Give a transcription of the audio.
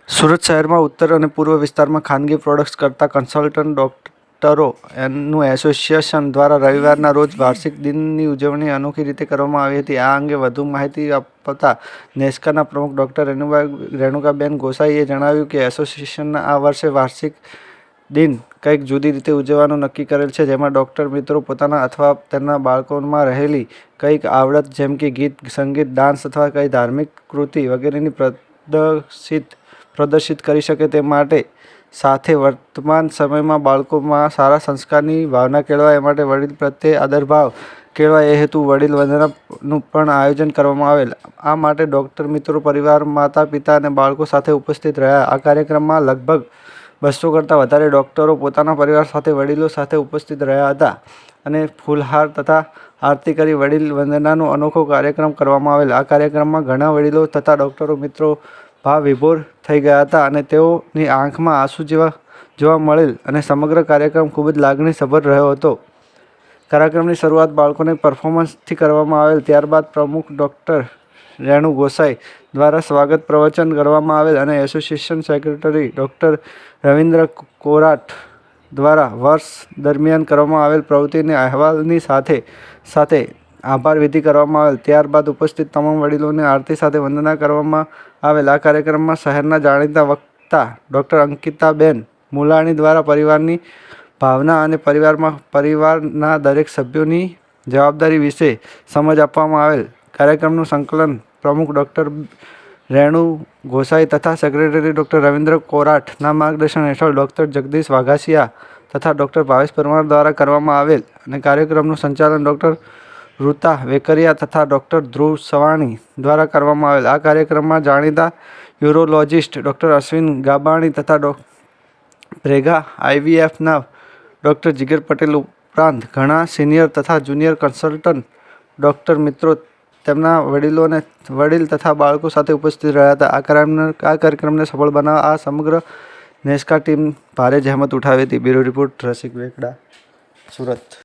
સુરત શહેરમાં ઉત્તર અને પૂર્વ વિસ્તારમાં ખાનગી પ્રોડક્ટ્સ કરતા કન્સલ્ટન્ટ ડોક્ટરોનું એસોસિએશન દ્વારા રવિવારના રોજ વાર્ષિક દિનની ઉજવણી અનોખી રીતે કરવામાં આવી હતી. આ અંગે વધુ માહિતી આપતા નેસ્કાના પ્રમુખ ડોક્ટર રેણુકાબેન ગોસાઈએ જણાવ્યું કે એસોસિએશનના આ વર્ષે વાર્ષિક દિન કંઈક જુદી રીતે ઉજવવાનું નક્કી કરેલ છે, જેમાં ડોક્ટર મિત્રો પોતાના અથવા તેમના બાળકોમાં રહેલી કંઈક આવડત જેમ કે ગીત, સંગીત, ડાન્સ અથવા કંઈ ધાર્મિક કૃતિ વગેરેની પ્રદર્શિત કરી શકે તે માટે સાથે વર્તમાન સમયમાં બાળકોમાં સારા સંસ્કારની ભાવના કેળવાય માટે વડીલ પ્રત્યે આદરભાવ કેળવાય એ હેતુ વડીલ વંદનાનું પણ આયોજન કરવામાં આવેલ. આ માટે ડોક્ટર મિત્રો પરિવાર, માતા પિતા અને બાળકો સાથે ઉપસ્થિત રહ્યા. આ કાર્યક્રમમાં લગભગ 200 કરતાં વધારે ડોક્ટરો પોતાના પરિવાર સાથે વડીલો સાથે ઉપસ્થિત રહ્યા હતા અને ફૂલહાર તથા આરતી કરી વડીલ વંદનાનો અનોખો કાર્યક્રમ કરવામાં આવેલ. આ કાર્યક્રમમાં ઘણા વડીલો તથા ડોક્ટરો મિત્રો ભાવ વિભોર થઈ ગયા હતા અને તેઓની આંખમાં આંસુ જોવા મળેલ અને સમગ્ર કાર્યક્રમ ખૂબ જ લાગણીસભર રહ્યો હતો. કાર્યક્રમની શરૂઆત બાળકોને પરફોર્મન્સથી કરવામાં આવેલ. ત્યારબાદ પ્રમુખ ડોક્ટર રેણુ ગોસાઈ દ્વારા સ્વાગત પ્રવચન કરવામાં આવેલ અને association secretary doctor Ravindra Korat દ્વારા વર્ષ દરમિયાન કરવામાં આવેલ પ્રવૃત્તિના અહેવાલની સાથે આભાર વિધિ કરવામાં આવેલ. ત્યારબાદ ઉપસ્થિત તમામ વડીલોને આરતી સાથે વંદના કરવામાં આવેલ. આ કાર્યક્રમમાં શહેરના જાણીતા વક્તા ડોક્ટર અંકિતાબેન મુલાણી દ્વારા પરિવારની ભાવના અને પરિવારના દરેક સભ્યોની જવાબદારી વિશે સમજ આપવામાં આવેલ. કાર્યક્રમનું સંકલન પ્રમુખ ડોક્ટર રેણુ ગોસાઈ તથા સેક્રેટરી ડોક્ટર રવિન્દ્ર કોરાટના માર્ગદર્શન હેઠળ ડોક્ટર જગદીશ વાઘાસિયા તથા ડોક્ટર ભાવેશ પરમાર દ્વારા કરવામાં આવેલ અને કાર્યક્રમનું સંચાલન ડોક્ટર ઋતા વેકરિયા તથા ડોક્ટર ધ્રુવ સવાણી દ્વારા કરવામાં આવેલ. આ કાર્યક્રમમાં જાણીતા યુરોલોજિસ્ટ ડોક્ટર અશ્વિન ગાબાણી તથા પ્રેગા IVFના ડોક્ટર જીગર પટેલ ઉપરાંત ઘણા સિનિયર તથા જુનિયર કન્સલ્ટન્ટ ડોક્ટર મિત્રો તેમના વડીલ તથા બાળકો સાથે ઉપસ્થિત રહ્યા હતા. આ કાર્યક્રમને સફળ બનાવવા આ સમગ્ર નેસ્કા ટીમ ભારે જહેમત ઉઠાવી હતી. બ્યુરો રિપોર્ટ રસિક વેકડા, સુરત.